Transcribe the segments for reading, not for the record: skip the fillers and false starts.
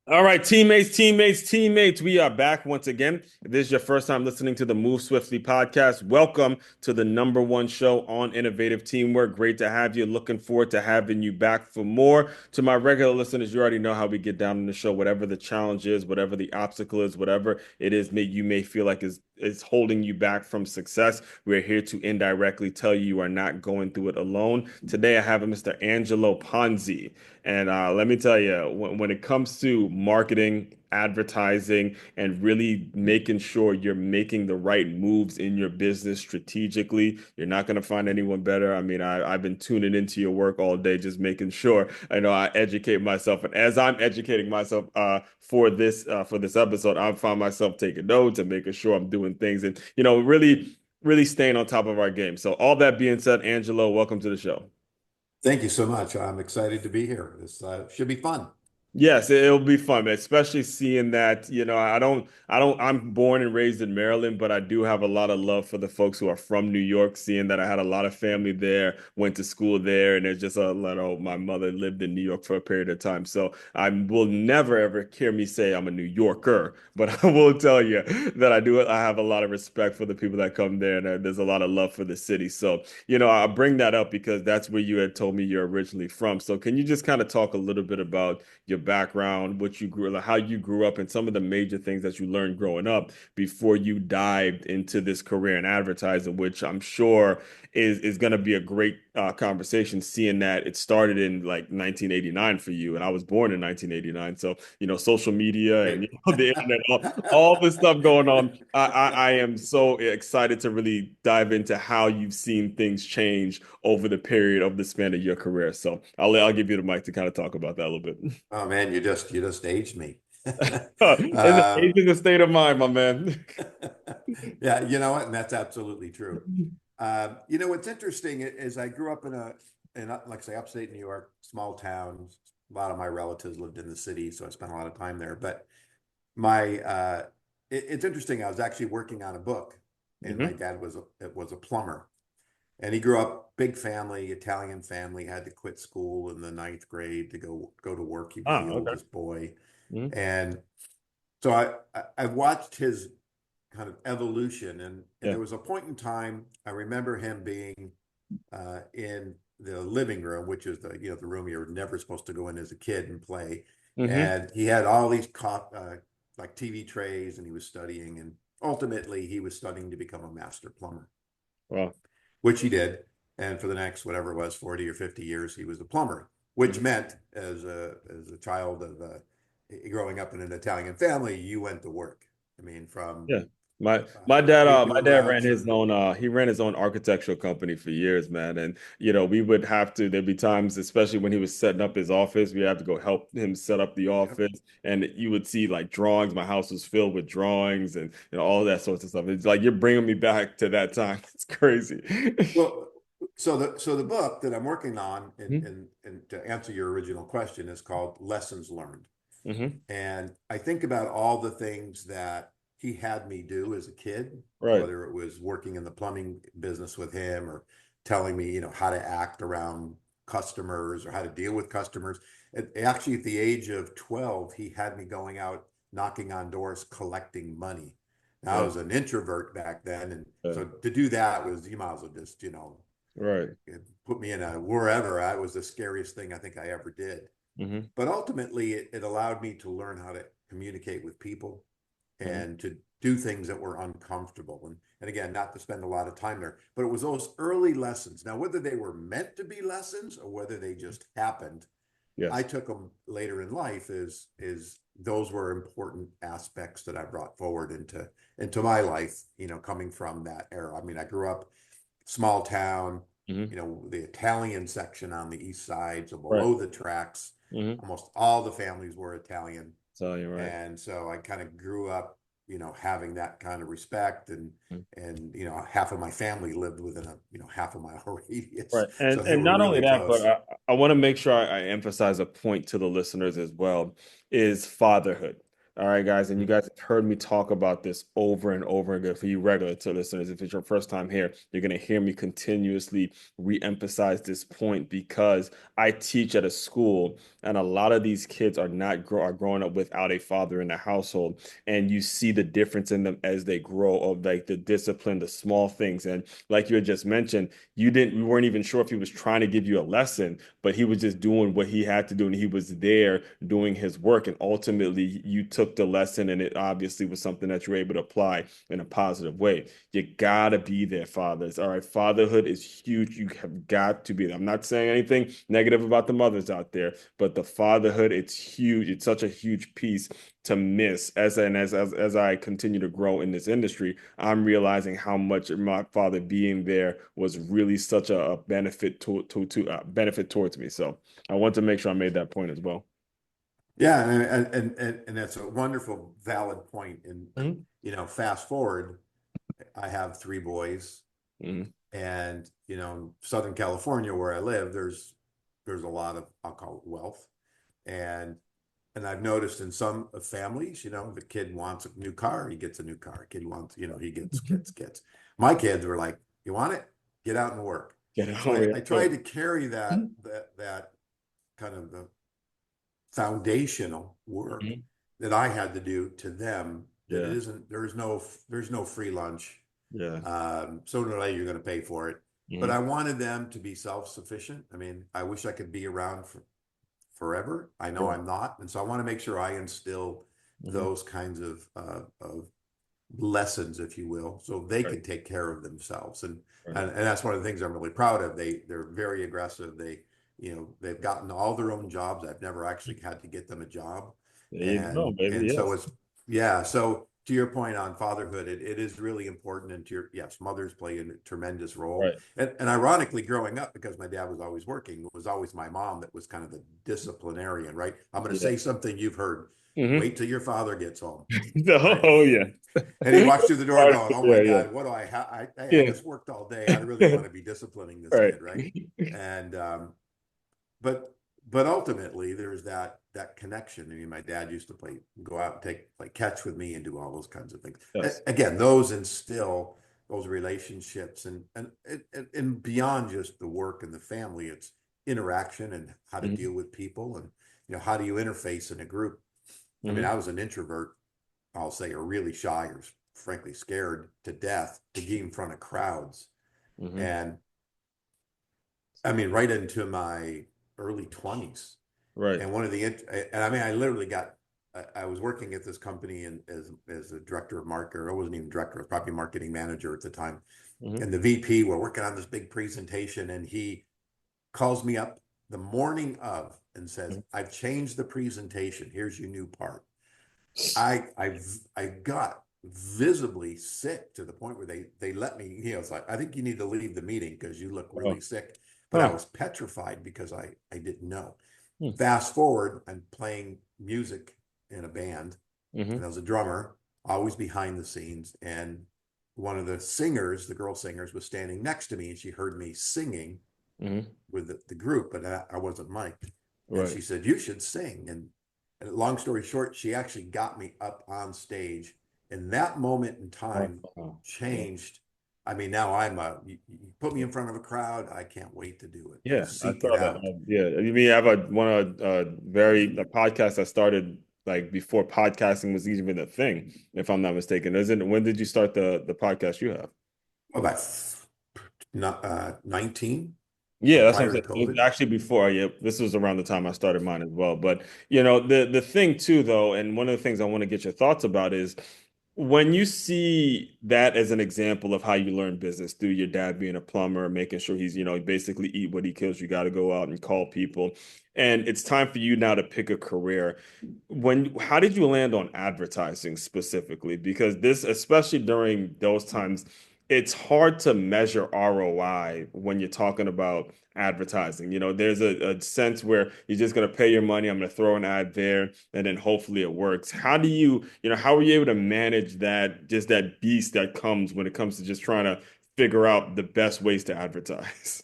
All right, teammates, we are back once again. If this is your first time listening to the Move Swiftly podcast, welcome to the number one show on innovative teamwork. Great to have you. Looking forward to having you back for more. To my regular listeners, you already know how we get down in the show. Whatever the challenge is, whatever the obstacle is, whatever it is you may feel like is holding you back from success, we're here to indirectly tell you are not going through it alone. Today, I have Mr. Angelo Ponzi. And let me tell you, when it comes to marketing, advertising, and really making sure you're making the right moves in your business strategically, you're not going to find anyone better. I mean, I've been tuning into your work all day, just making sure I know I educate myself. And as I'm educating myself for this episode, I found myself taking notes and making sure I'm doing things and really staying on top of our game. So all that being said, Angelo, welcome to the show. Thank you so much. I'm excited to be here. This should be fun. Yes, it'll be fun, man, especially seeing that, I'm born and raised in Maryland, but I do have a lot of love for the folks who are from New York, seeing that I had a lot of family there, went to school there, and there's just a lot of my mother lived in New York for a period of time. So I will never ever hear me say I'm a New Yorker, but I will tell you that I have a lot of respect for the people that come there, and there's a lot of love for the city. So, I bring that up because that's where you had told me you're originally from. So can you just kind of talk a little bit about your background, what you grew, like how you grew up, and some of the major things that you learned growing up before you dived into this career in advertising, which I'm sure is going to be a great conversation, seeing that it started in like 1989 for you, and I was born in 1989. So social media and Great. the internet, all this stuff going on. I am so excited to really dive into how you've seen things change over the period of the span of your career. So I'll give you the mic to kind of talk about that a little bit. Oh man, you just aged me. Age Um, is a state of mind, my man. yeah, you know what? And that's absolutely true. What's interesting is I grew up like I say, upstate New York, small town. A lot of my relatives lived in the city, so I spent a lot of time there. But it's interesting. I was actually working on a book, and my Hmm. dad was a plumber. And he grew up big family, Italian family, had to quit school in the ninth grade to go to work. He was Ah, the okay. oldest boy. Hmm. And so I watched his kind of evolution. And Yeah. there was a point in time, I remember him being in the living room, which is the room you're never supposed to go in as a kid and play. Hmm. And he had all these like TV trays, and he was studying. And ultimately, he was studying to become a master plumber, Well. which he did. And for the next, whatever it was, 40 or 50 years, he was a plumber, which Mhm. meant as a child of growing up in an Italian family, you went to work. I mean, from Yeah. My paper dad ran routes his or own he ran his own architectural company for years, man. And we would have to there'd be times, especially when he was setting up his office, we had to go help him set up the yep. office. And you would see like drawings. My house was filled with drawings and all that sorts of stuff. It's like you're bringing me back to that time. It's crazy. Well, so the book that I'm working on, and, Hmm. and and to answer your original question, is called Lessons Learned. Hmm. And I think about all the things that he had me do as a kid, Right. whether it was working in the plumbing business with him or telling me, how to act around customers or how to deal with customers. Actually, at the age of 12, he had me going out knocking on doors, collecting money. Now, I Yeah. was an introvert back then. And Yeah. so to do that was, you might as well just, Right. put me in a wherever. I was the scariest thing I think I ever did. Hmm. But ultimately, it allowed me to learn how to communicate with people Hmm. and to do things that were uncomfortable. And again, not to spend a lot of time there, but it was those early lessons. Now, whether they were meant to be lessons or whether they just happened, I Yes. took them later in life is those were important aspects that I brought forward into my life, coming from that era. I mean, I grew up small town, Hmm. the Italian section on the east side, so Right. below the tracks, Hmm. almost all the families were Italian. So you're right. And so I kind of grew up, having that kind of respect, Mhm. and half of my family lived within a, half a mile radius. Right. So they And were not only really that, but close. I want to make sure I emphasize a point to the listeners as well is fatherhood. All right, guys, and you guys have heard me talk about this over and over again. For you regular to listeners, if it's your first time here, you're going to hear me continuously re-emphasize this point because I teach at a school, and a lot of these kids are growing up without a father in the household, and you see the difference in them as they grow of like the discipline, the small things, and like you had just mentioned, you weren't even sure if he was trying to give you a lesson, but he was just doing what he had to do, and he was there doing his work, and ultimately you took the lesson, and it obviously was something that you were able to apply in a positive way. You gotta be there, fathers. All right, fatherhood is huge. You have got to be there. I'm not saying anything negative about the mothers out there, but the fatherhood, it's huge. It's such a huge piece to miss as I continue to grow in this industry. I'm realizing how much my father being there was really such a benefit to benefit towards me. So I want to make sure I made that point as well. Yeah, and that's a wonderful, valid point. And Mhm. fast forward, I have three boys, Mhm. and Southern California, where I live, there's a lot of, I'll call it, wealth, and I've noticed in some families, the kid wants a new car, he gets a new car. Kid wants, he gets. My kids were like, "You want it? Get out and work." Get it So over I here. tried to carry that kind of the foundational work Mhm. that I had to do to them. That it Yeah. isn't, there's no free lunch. Yeah. Sooner or later you're going to pay for it. But Mhm. I wanted them to be self-sufficient. I mean, I wish I could be around for forever. I know Right. I'm not, and so I want to make sure I instill Mhm. those kinds of lessons, if you will, so they Right. can take care of themselves. And Right. and that's one of the things I'm really proud of. They're very aggressive. They've gotten all their own jobs. I've never actually had to get them a job. There you go, And baby. so Yes. it's, yeah. So to your point on fatherhood, it is really important. And yes, mothers play a tremendous role. Right. And ironically, growing up, because my dad was always working, it was always my mom that was kind of the disciplinarian, right? I'm going to Yeah. say something you've heard. Hmm. Wait till your father gets home, right? Oh, yeah. And he walks through the door Right. going, "Oh my Yeah. Yeah. God, what do I have? I Yeah. just worked all day. I really want to be disciplining this Right. kid, right?" And but but ultimately, there's that connection. I mean, my dad used to go out and play catch with me and do all those kinds of things. Yes. Again, those instill those relationships, and beyond just the work and the family, it's interaction and how to Hmm. deal with people, and how do you interface in a group. I mean, Hmm. I was an introvert, I'll say, are really shy or frankly scared to death to get in front of crowds. Hmm. And I mean, right into my early 20s. Right. And and I mean, I literally I was working at this company and as a director of marketing. I wasn't even director, I was probably marketing manager at the time. Hmm. And the VP, we're working on this big presentation, and he calls me up the morning of and says, "I've changed the presentation. Here's your new part." I got visibly sick to the point where they let me, it's like, "I think you need to leave the meeting because you look Oh. really sick." But I Huh. was petrified because I didn't know. Hmm. Fast forward, I'm playing music in a band, and I Hmm. was a drummer, always behind the scenes. And one of the singers, the girl singers, was standing next to me, and she heard me singing Hmm. with the group, but I wasn't mic'd. And Right. she said, "You should sing." And long story short, she actually got me up on stage. And that moment in Oh, time wow. Yeah. changed. I mean, now you put me in front of a crowd, I can't wait to do it. I Yeah, I seek it saw that. out. Yeah, you mean I have a podcast that started like before podcasting was even a thing, if I'm not mistaken. Isn't when did you start the podcast you have? About not 19, Yeah, so that's what I'm prior to saying. It was COVID. actually before, yeah, this was around the time I started mine as well. But you know, the thing too, though, and one of the things I want to get your thoughts about is when you see that as an example of how you learn business through your dad being a plumber, making sure he's, basically eat what he kills, you got to go out and call people. And it's time for you now to pick a career. How did you land on advertising specifically? Because this, especially during those times, it's hard to measure ROI when you're talking about advertising. There's a sense where you're just going to pay your money. I'm going to throw an ad there, and then hopefully it works. How are you able to manage just that beast that comes when it comes to just trying to figure out the best ways to advertise?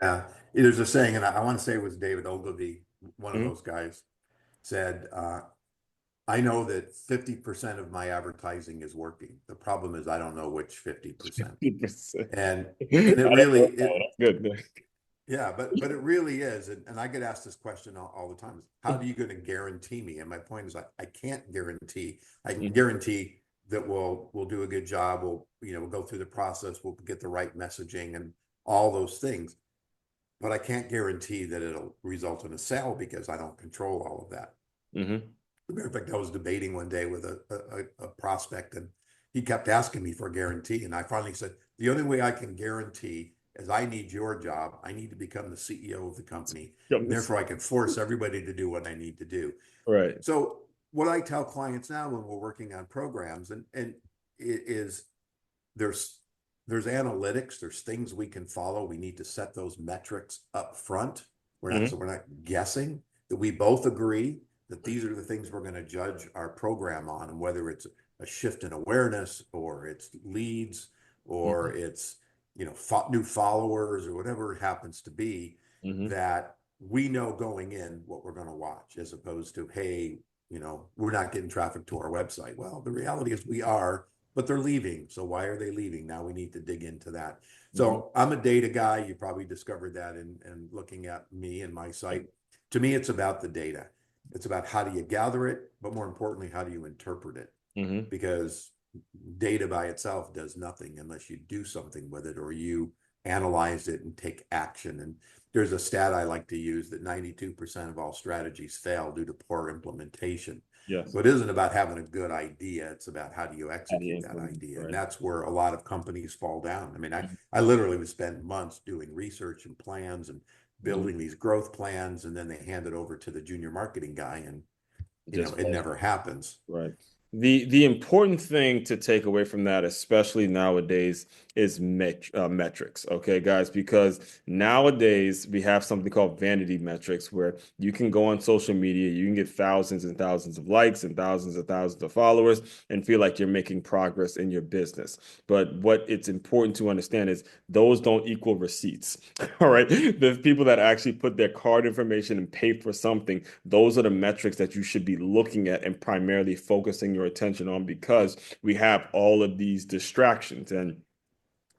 Uh, there's a saying, and I want to say it was David Ogilvy, one of Mhm. those guys, said, I know that 50% of my advertising is working. The problem is I don't know which 50%. 50%. And I it don't really know. That's good. yeah, but it really is. And I get asked this question all the time is how do you going to guarantee me? And my point is I can't guarantee. I can Mhm. guarantee that we'll do a good job. We'll go through the process, we'll get the right messaging and all those things. But I can't guarantee that it'll result in a sale because I don't control all of that. Mhm. As a matter of fact, I was debating one day with a prospect, and he kept asking me for a guarantee. And I finally said, the only way I can guarantee is I need your job. I need to become the CEO of the company. And therefore, I can force everybody to do what I need to do. Right. So what I tell clients now when we're working on programs, and it is there's there's analytics, there's things we can follow. We need to set those metrics up front. Mhm. We're not guessing, that we both agree that these are the things we're going to judge our program on, and whether it's a shift in awareness or it's leads or Mhm. it's new followers or whatever it happens to be, Mhm. that we know going in what we're going to watch, as opposed to, hey, we're not getting traffic to our website. Well, the reality is we are, but they're leaving. So why are they leaving? Now we need to dig into that. Mhm. So I'm a data guy. You probably discovered that in looking at me and my site. To me, it's about the data. It's about how do you gather it, but more importantly, how do you interpret it? Mhm. Because data by itself does nothing unless you do something with it or you analyze it and take action. And there's a stat I like to use that 92% of all strategies fail due to poor implementation. Yes. So it isn't about having a good idea. It's about how do you At the execute that income, idea. And right. that's where a lot of companies fall down. I mean, Mhm. I literally would spend months doing research and plans and Mhm. building these growth plans. And then they hand it over to the junior marketing guy, and Just it never happens. right. The important thing to take away from that, especially nowadays, is metrics. Okay, guys, because nowadays we have something called vanity metrics where you can go on social media, you can get thousands and thousands of likes and thousands of followers and feel like you're making progress in your business. But what it's important to understand is those don't equal receipts. All right. The people that actually put their card information and pay for something, those are the metrics that you should be looking at and primarily focusing your attention on, because we have all of these distractions. And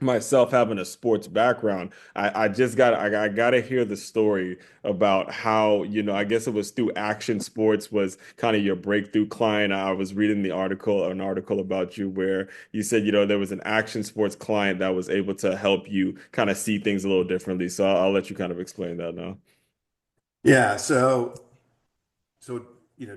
myself having a sports background, I gotta hear the story about how, I guess it was through Action Sports was kind of your breakthrough client. I was reading an article about you where you said, there was an Action Sports client that was able to help you kind of see things a little differently. So I'll let you kind of explain that now. Yeah. So,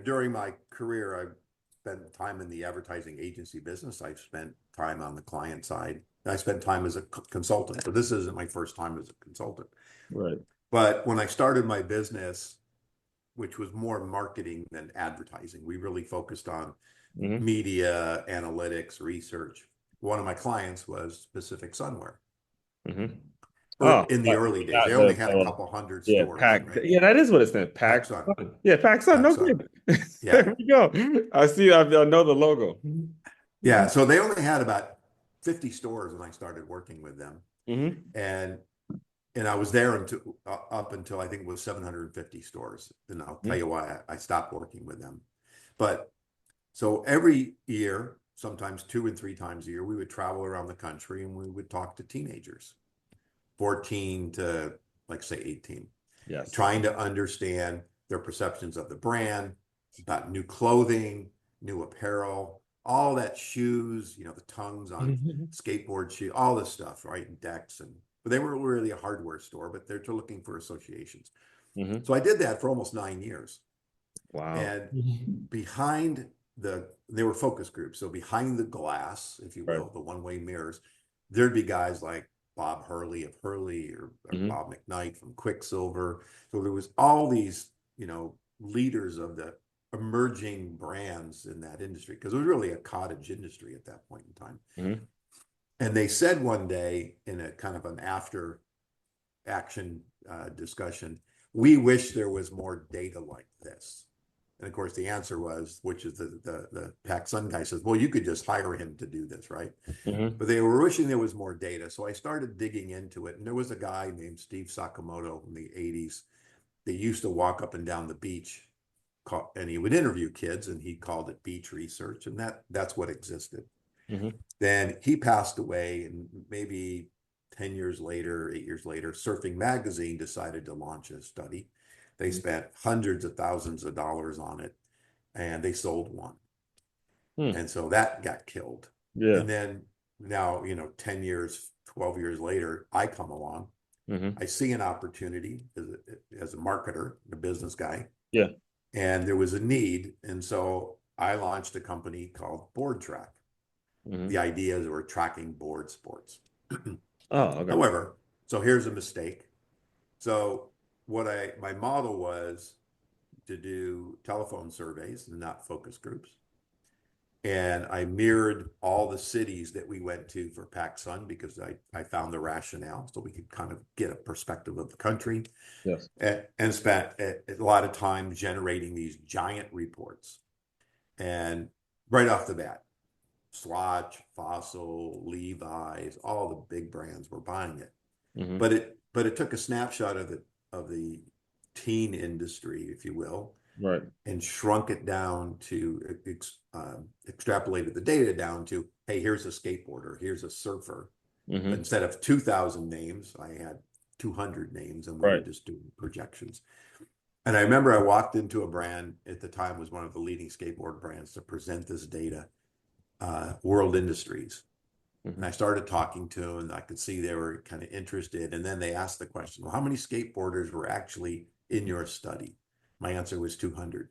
during my career, I've spent time in the advertising agency business. I've spent time on the client side. I spent time as a consultant. So this isn't my first time as a consultant. Right. But when I started my business, which was more marketing than advertising, we really focused on Hmm. media, analytics, research. One of my clients was Pacific Sunwear, Hmm. or Oh, in the early days. not They only had a couple hundred yeah, stores, pack. right? Yeah, that is what it said. Pack PacSun, Sun. Yeah, Pack Sun. No PacSun. good. Yeah. There we go. I see. I know the logo. Yeah. So they only had about 50 stores when I started working with them. Hmm. And I was there until up until I think it was 750 stores. And I'll tell you why I stopped working with them. But so every year, sometimes 2 and 3 times a year, we would travel around the country and we would talk to teenagers, 14 to, like, say, 18, Yes. trying to understand their perceptions of the brand, about new clothing, new apparel, all that, shoes, the tongues on skateboard shoe, all this stuff, right? And decks. But they weren't really a hardware store, but they're looking for associations. Hmm. So I did that for almost 9 years. Wow. And behind they were focus groups. So behind the glass, if you Right. will, the one-way mirrors, there'd be guys like Bob Hurley of Hurley, or Hmm. Bob McKnight from Quicksilver. So there was all these, leaders of the emerging brands in that industry, because it was really a cottage industry at that point in time. Hmm. And they said one day in a kind of an after action discussion, we wish there was more data like this. And of course, the answer was, which is the PacSun guy says, well, you could just hire him to do this, right? Hmm. But they were wishing there was more data. So I started digging into it. And there was a guy named Steve Sakamoto in the 80s that used to walk up and down the beach and he would interview kids, and he called it beach research, and that's what existed. Hmm. Then he passed away, and maybe 10 years later, 8 years later, Surfing Magazine decided to launch a study. They spent hundreds of thousands of dollars on it, and they sold one. Hmm. And so that got killed. Yeah. And then now, 10 years, 12 years later, I come along. Hmm. I see an opportunity as a marketer, a business guy, Yeah. and there was a need. And so I launched a company called Board Track. Hmm. The idea is we're tracking board sports. Oh, okay. However, so here's a mistake. So my model was to do telephone surveys and not focus groups. And I mirrored all the cities that we went to for PacSun because I found the rationale so we could kind of get a perspective of the country, Yes. and spent a lot of time generating these giant reports. And right off the bat, Swatch, Fossil, Levi's, all the big brands were buying it. Hmm. But it took a snapshot of the teen industry, if you will, Right. and shrunk it down to extrapolated the data down to, hey, here's a skateboarder, here's a surfer. But Hmm. instead of 2,000 names, I had 200 names, and we were Right. just doing projections. And I remember I walked into a brand at the time, was one of the leading skateboard brands, to present this data, World Industries. And Hmm. I started talking to them, and I could see they were kind of interested. And then they asked the question, well, how many skateboarders were actually in your study? My answer was 200.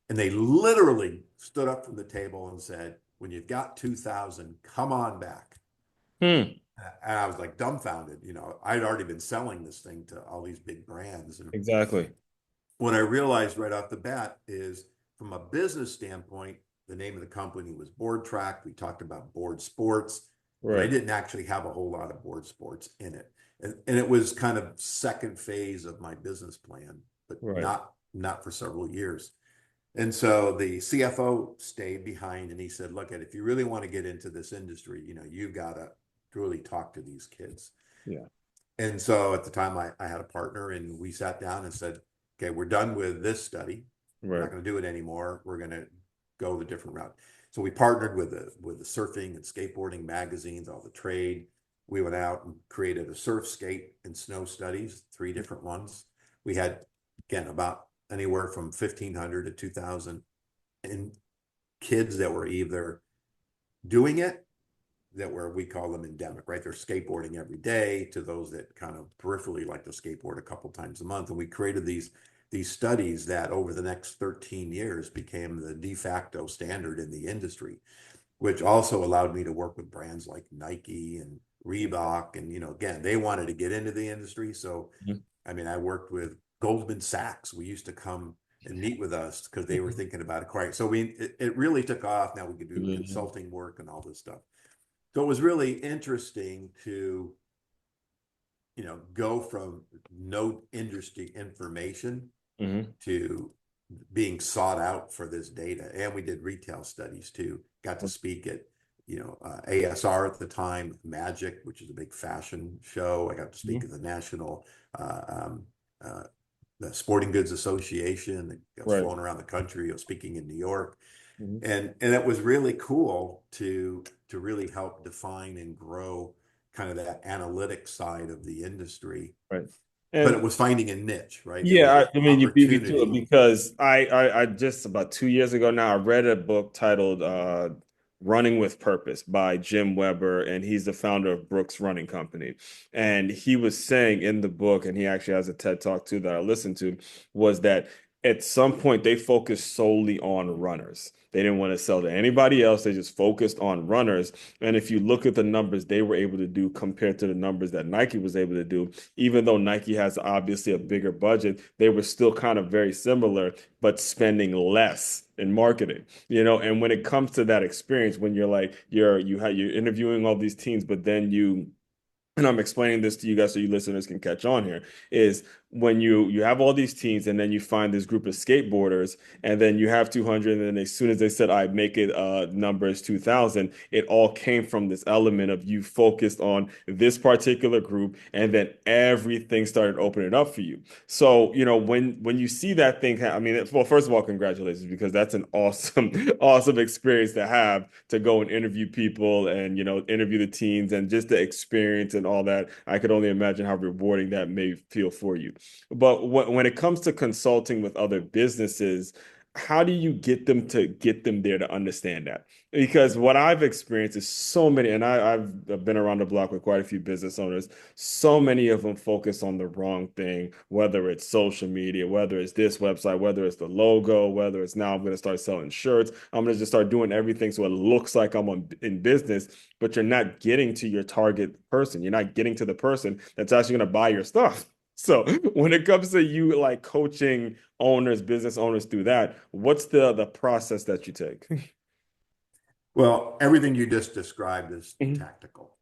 And they literally stood up from the table and said, when you've got 2,000, come on back. Hmm. And I was like dumbfounded. I'd already been selling this thing to all these big brands. And Exactly. what I realized right off the bat is, from a business standpoint, the name of the company was Board Track. We talked about board sports, but I Right. didn't actually have a whole lot of board sports in it. And it was kind of second phase of my business plan, but Right. not for several years. And so the CFO stayed behind, and he said, look, if you really want to get into this industry, you've got to really talk to these kids. Yeah. And so at the time I had a partner, and we sat down and said, okay, we're done with this study. We're Right. not going to do it anymore. We're going to go the different route. So we partnered with the surfing and skateboarding magazines, all the trade. We went out and created a surf, skate, and snow studies, 3 different ones. We had, again, about anywhere from 1,500 to 2,000 and kids that were either doing it, we call them endemic, right? They're skateboarding every day, to those that kind of peripherally like to skateboard a couple times a month. And we created these studies that over the next 13 years became the de facto standard in the industry, which also allowed me to work with brands like Nike and Reebok. And, again, they wanted to get into the industry. So, Mhm. I mean, I worked with Goldman Sachs. We used to come and meet with us because they were thinking about acquiring. So it really took off. Now we could do Mhm. consulting work and all this stuff. So it was really interesting to, go from no industry information Mhm. to being sought out for this data. And we did retail studies too. Got to speak at, ASR at the time, Magic, which is a big fashion show. I got to speak Mhm. at the National uh, um, uh, the Sporting Goods Association. I was Right. flown around the country. I was speaking in New York, Mhm. and it was really cool to really help define and grow kind of that analytic side of the industry. Right. But it And was finding a niche, right? There was yeah, an I mean, you beat me to it opportunity. because I just about 2 years ago now, I read a book titled Running with Purpose by Jim Weber, and he's the founder of Brooks Running Company. And he was saying in the book, and he actually has a TED Talk too that I listened to, was that at some point they focused solely on runners. They didn't want to sell to anybody else. They just focused on runners. And if you look at the numbers they were able to do compared to the numbers that Nike was able to do, even though Nike has obviously a bigger budget, they were still kind of very similar, but spending less in marketing, and when it comes to that experience, when you're like, you're interviewing all these teams, but then and I'm explaining this to you guys so you listeners can catch on here, is when you have all these teens and then you find this group of skateboarders and then you have 200 and then as soon as they said I make it numbers 2000, it all came from this element of you focused on this particular group and then everything started opening up for you. So, when you see that thing, I mean, well, first of all, congratulations, because that's an awesome, awesome experience to have to go and interview people and, interview the teens and just the experience and all that. I could only imagine how rewarding that may feel for you. But when it comes to consulting with other businesses, how do you get them there to understand that? Because what I've experienced is so many, and I've been around the block with quite a few business owners. So many of them focus on the wrong thing, whether it's social media, whether it's this website, whether it's the logo, whether it's now I'm going to start selling shirts. I'm going to just start doing everything so it looks like in business, but you're not getting to your target person. You're not getting to the person that's actually going to buy your stuff. So when it comes to you like coaching owners, business owners through that, what's the process that you take? Well, everything you just described is Mhm. tactical.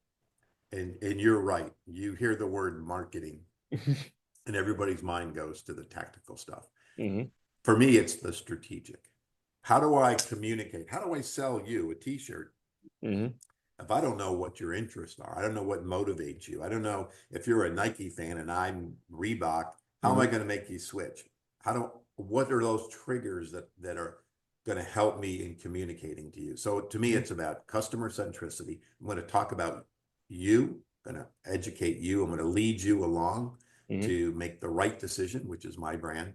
And you're right. You hear the word marketing and everybody's mind goes to the tactical stuff. Mhm. For me, it's the strategic. How do I communicate? How do I sell you a t-shirt Mhm. if I don't know what your interests are? I don't know what motivates you. I don't know if you're a Nike fan and I'm Reebok, how am I Mhm. going to make you switch? What are those triggers that are going to help me in communicating to you? So to me, Mhm. it's about customer centricity. I'm going to talk about you, I'm going to educate you. I'm going to lead you along Mhm. to make the right decision, which is my brand.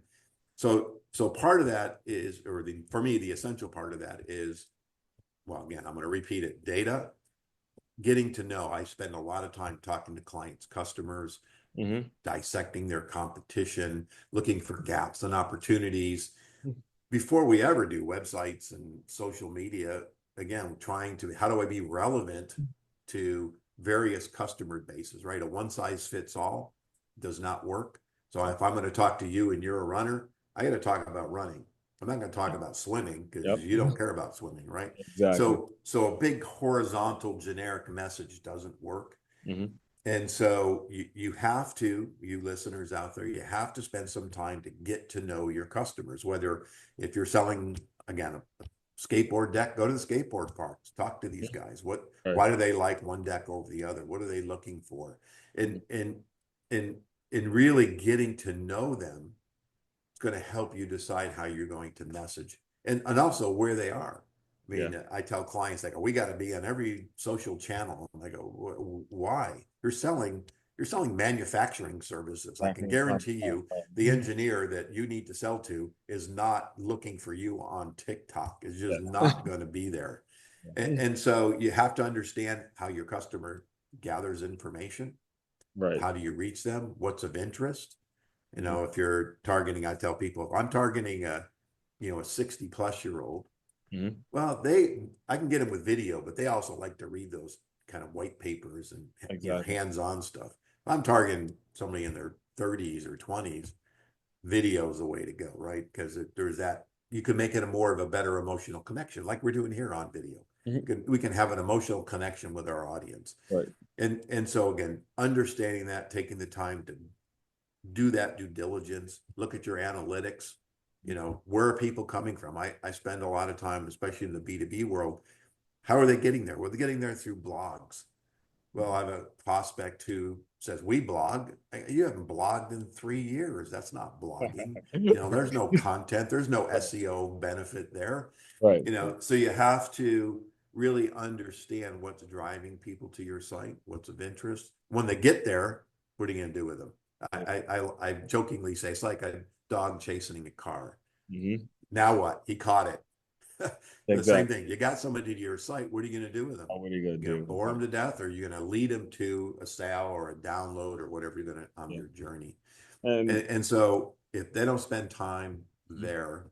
So part of that is, for me, the essential part of that is, well, again, I'm going to repeat it: data, getting to know. I spend a lot of time talking to clients, customers, Mhm. dissecting their competition, looking for gaps and opportunities before we ever do websites and social media. Again, trying to, how do I be relevant to various customer bases, right? A one size fits all does not work. So if I'm going to talk to you and you're a runner, I got to talk about running. I'm not going to talk about swimming because Yep. you don't care about swimming, right? Exactly. So a big horizontal generic message doesn't work. Mhm. And so you have to, you listeners out there, you have to spend some time to get to know your customers. Whether if you're selling, again, a skateboard deck, go to the skateboard parks, talk to these Yeah. guys. Right. Why do they like one deck over the other? What are they looking for? And and and and really getting to know them is going to help you decide how you're going to message, and also where they are. I Yeah. mean, I tell clients, they go, we got to be on every social channel. And I go, why? You're selling manufacturing services. I can guarantee you the engineer that you need to sell to is not looking for you on TikTok. Is Yeah. just not going to be there. And so you have to understand how your customer gathers information. Right. How do you reach them? What's of interest? Mhm. If you're targeting, I tell people, if I'm targeting a 60 plus year old, Mhm. well, I can get them with video, but they also like to read those kind of white papers and, Exactly. hands-on stuff. If I'm targeting somebody in their 30s or 20s, video is the way to go, right? Because there's that, you can make it more of a better emotional connection, like we're doing here on video. Mhm. We can have an emotional connection with our audience. Right. And so again, understanding that, taking the time to do that due diligence, look at your analytics. Where are people coming from? I spend a lot of time, especially in the B2B world. How are they getting there? Well, they're getting there through blogs. Well, I have a prospect who says, we blog. You haven't blogged in 3 years. That's not blogging. There's no content, there's no SEO benefit there. Right. So you have to really understand what's driving people to your site, what's of interest. When they get there, what are you going to do with them? I jokingly say it's like a dog chasing a car. Mhm. Now what? He caught it. The same Exactly. thing. You got somebody to your site. What are you going to do with them? What are you gonna You're going do? to bore them to death, or you're going to lead them to a sale or a download or whatever you're going to on Yeah. their journey. And And so if they don't spend time Mhm. there,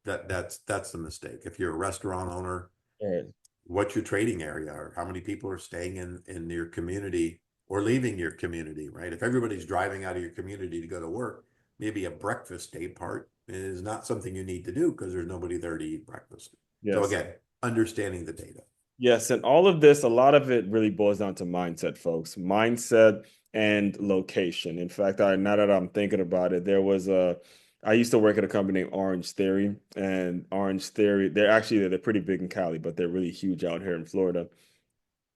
that's the mistake. If you're a restaurant owner, All right. what's your trading area, or how many people are staying in your community or leaving your community, right? If everybody's driving out of your community to go to work, maybe a breakfast day part is not something you need to do because there's nobody there to eat breakfast. So Yes. again, understanding the data. Yes, and all of this, a lot of it really boils down to mindset, folks. Mindset, and location. In fact, now that I'm thinking about it, I used to work at a company named Orange Theory, and Orange Theory, they're pretty big in Cali, but they're really huge out here in Florida.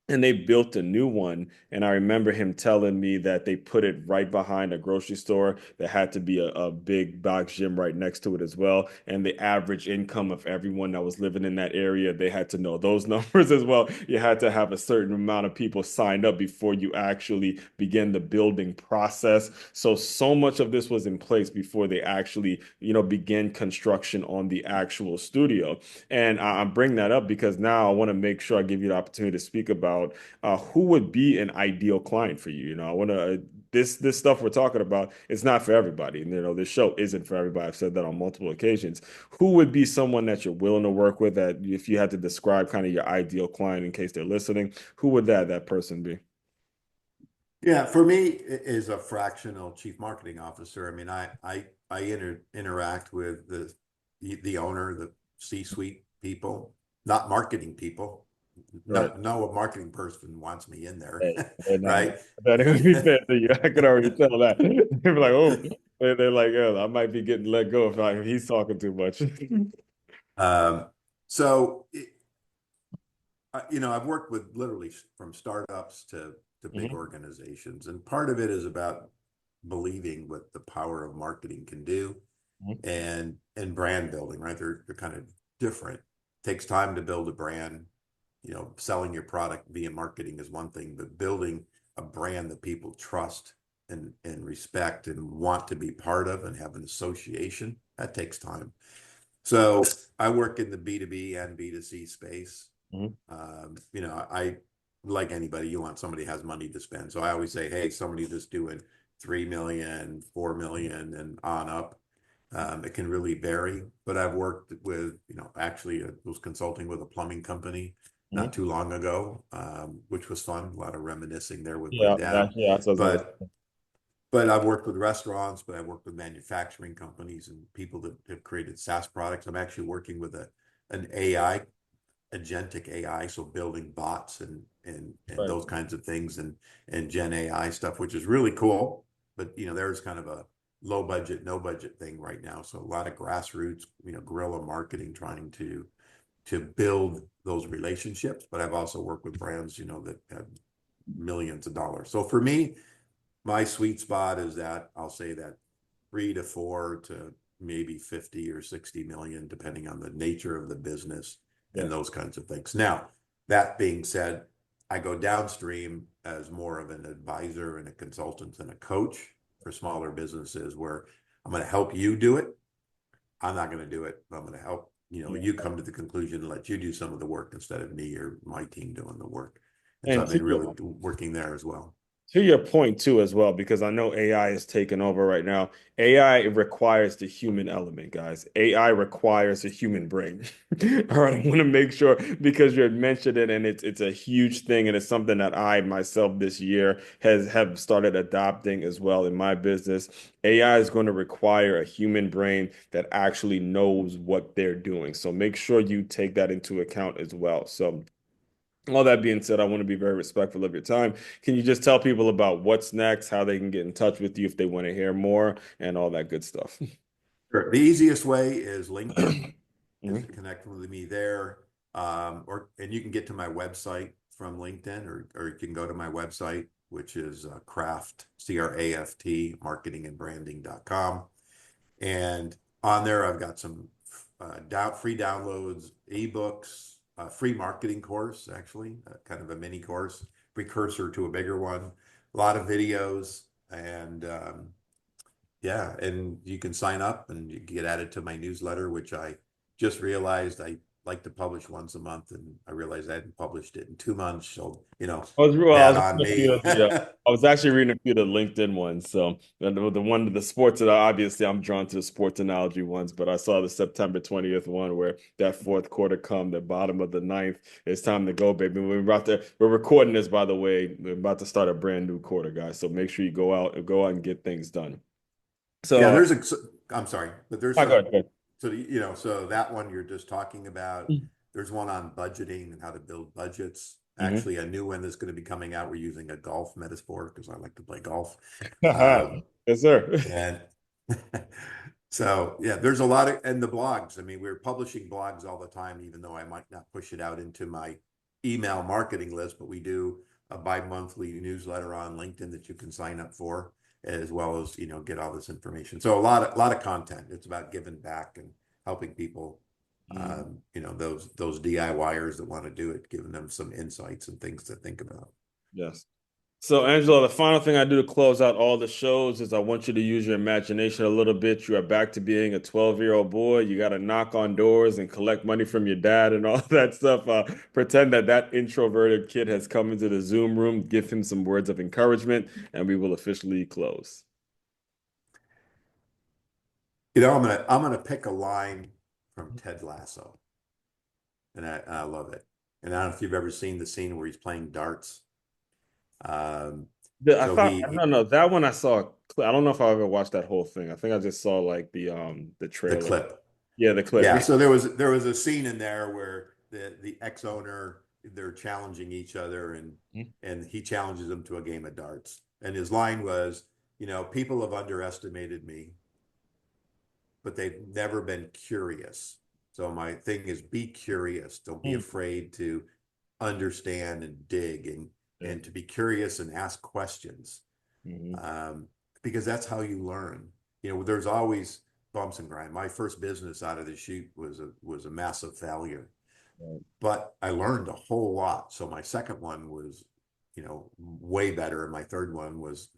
And they built a new one. And I remember him telling me that they put it right behind a grocery store. There had to be a big box gym right next to it as well. And the average income of everyone that was living in that area, they had to know those numbers as well. You had to have a certain amount of people signed up before you actually begin the building process. So much of this was in place before they actually, begin construction on the actual studio. And I bring that up because now I want to make sure I give you the opportunity to speak about who would be an ideal client for you. I want to this stuff we're talking about. It's not for everybody, and this show isn't for everybody. I've said that on multiple occasions. Who would be someone that you're willing to work with? That if you had to describe kind of your ideal client in case they're listening, who would that person be? Yeah, for me, is a fractional chief marketing officer. I mean, I interact with the owner, the C-suite people, not marketing people. Right. No marketing person wants me in there, Hey, they're not. right? That would be fair to you. I could already tell that. They're like, oh, they're like, oh, I might be getting let go if he's talking too much. Um, so I've worked with literally from startups to big Mhm, organizations, and part of it is about believing what the power of marketing can do mhm, and brand building, right? They're kind of different. It takes time to build a brand. Selling your product via marketing is one thing, but building a brand that people trust and respect and want to be part of and have an association, that takes time. So I work in the B2B and B2C space. mhm. I like anybody, you want somebody who has money to spend. So I always say, hey, somebody that's doing 3 million, 4 million and on up. It can really vary, but I've worked with, actually I was consulting with a plumbing company not Mhm. too long ago, which was fun. A lot of reminiscing there with my Yeah, dad. that's what I was gonna But but I've worked with restaurants, but I've worked with manufacturing companies and people that have created SaaS products. I'm actually working with an AI, agentic AI, so building bots and say. those kinds of things and Gen AI stuff, which is really cool. But there's kind of a low budget, no budget thing right now. So a lot of grassroots, guerrilla marketing trying to build those relationships. But I've also worked with brands, that have millions of dollars. So for me, my sweet spot is that I'll say that 3 to 4 to maybe 50 or 60 million, depending on the nature of the business Yeah. and those kinds of things. Now, that being said, I go downstream as more of an advisor and a consultant and a coach for smaller businesses where I'm going to help you do it. I'm not going to do it. I'm going to help, Yeah. you come to the conclusion and let you do some of the work instead of me or my team doing the work. And so And I've been really working there as well. to your point too, as well, because I know AI is taking over right now. AI requires the human element, guys. AI requires a human brain. All right, I want to make sure because you had mentioned it, and it's a huge thing, and it's something that I myself this year have started adopting as well in my business. AI is going to require a human brain that actually knows what they're doing. So make sure you take that into account as well. So. All that being said, I want to be very respectful of your time. Can you just tell people about what's next, how they can get in touch with you if they want to hear more, and all that good stuff? Sure. The easiest way is LinkedIn, is to Mhm. connect with me there. And you can get to my website from LinkedIn, or you can go to my website, which is CRAFT marketingandbranding.com. And on there, I've got some free downloads, ebooks, free marketing course, actually, kind of a mini course, precursor to a bigger one, a lot of videos, and yeah, and you can sign up and you get added to my newsletter, which I just realized I like to publish once a month, and I realized I hadn't published it in 2 months. So, I bad was on reading a few me. of I was actually reading a few of the LinkedIn ones. So the one the sports that obviously I'm drawn to the sports analogy ones, but I saw the September 20th one where that fourth quarter come, the bottom of the ninth. It's time to go, baby. We're recording this, by the way. We're about to start a brand new quarter, guys. So make sure you go out and get things done. Yeah, So I'm sorry, but there's go some, ahead. so that one you're just talking about, there's one on budgeting and how to build budgets. Hmm. Actually, a new one that's going to be coming out. We're using a golf metaphor because I like to play golf. Um, Yes, sir. and so, yeah, there's a lot of, and the blogs. I mean, we're publishing blogs all the time, even though I might not push it out into my email marketing list, but we do a bi-monthly newsletter on LinkedIn that you can sign up for, as well as, get all this information. So a lot of content. It's about giving back and helping people, Mm, those DIYers that want to do it, giving them some insights and things to think about. yes. So, Angelo, the final thing I do to close out all the shows is I want you to use your imagination a little bit. You are back to being a 12-year-old boy. You got to knock on doors and collect money from your dad and all that stuff. Pretend that that introverted kid has come into the Zoom room. Give him some words of encouragement, and we will officially close. I'm gonna pick a line from Ted Lasso, and I love it. And I don't know if you've ever seen the scene where he's playing darts. I So thought he no, no, that one I saw. I don't know if I ever watched that whole thing. I think I just saw like the the trailer. clip. Yeah, the clip. Yeah, so there was a scene in there where the ex-owner, they're challenging each other, and he challenges them to a game of darts. And his line was, people have underestimated me, but they've never been curious. So my thing is, be curious. Don't be Mm, afraid to understand and dig, and yeah. to be curious and ask questions, Hmm. um, because that's how you learn. There's always bumps and grind. My first business out of the chute was a massive failure, Right. but I learned a whole lot. So my second one was, way better, and my third one was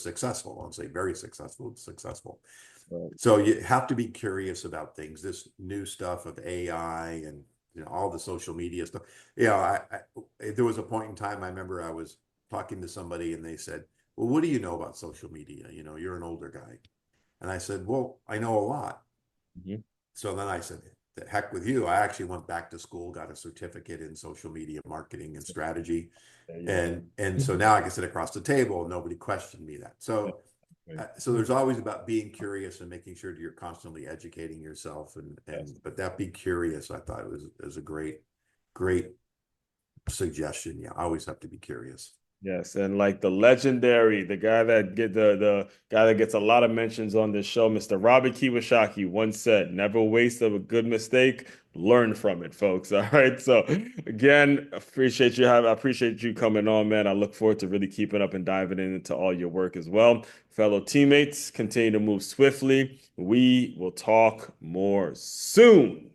successful. I'll say very successful. Successful. Right. So you have to be curious about things. This new stuff of AI and, all the social media stuff. There was a point in time I remember I was talking to somebody and they said, "Well, what do you know about social media? You're an older guy." And I said, "Well, I know a lot." Hmm. So then I said, "The heck with you." I actually went back to school, got a certificate in social media marketing and strategy. There you go. And so now I can sit across the table and nobody questioned me that. Yeah, So right. there's always about being curious and making sure that you're constantly educating yourself, Yes. but that be curious, I thought was a great suggestion. Yeah, I always have to be curious. Yes, and like the guy that the guy that gets a lot of mentions on this show, Mr. Robert Kiyosaki once said, "Never waste a good mistake. Learn from it, folks." All right. So again, I appreciate you coming on, man. I look forward to really keeping up and diving into all your work as well. Fellow teammates, continue to move swiftly. We will talk more soon.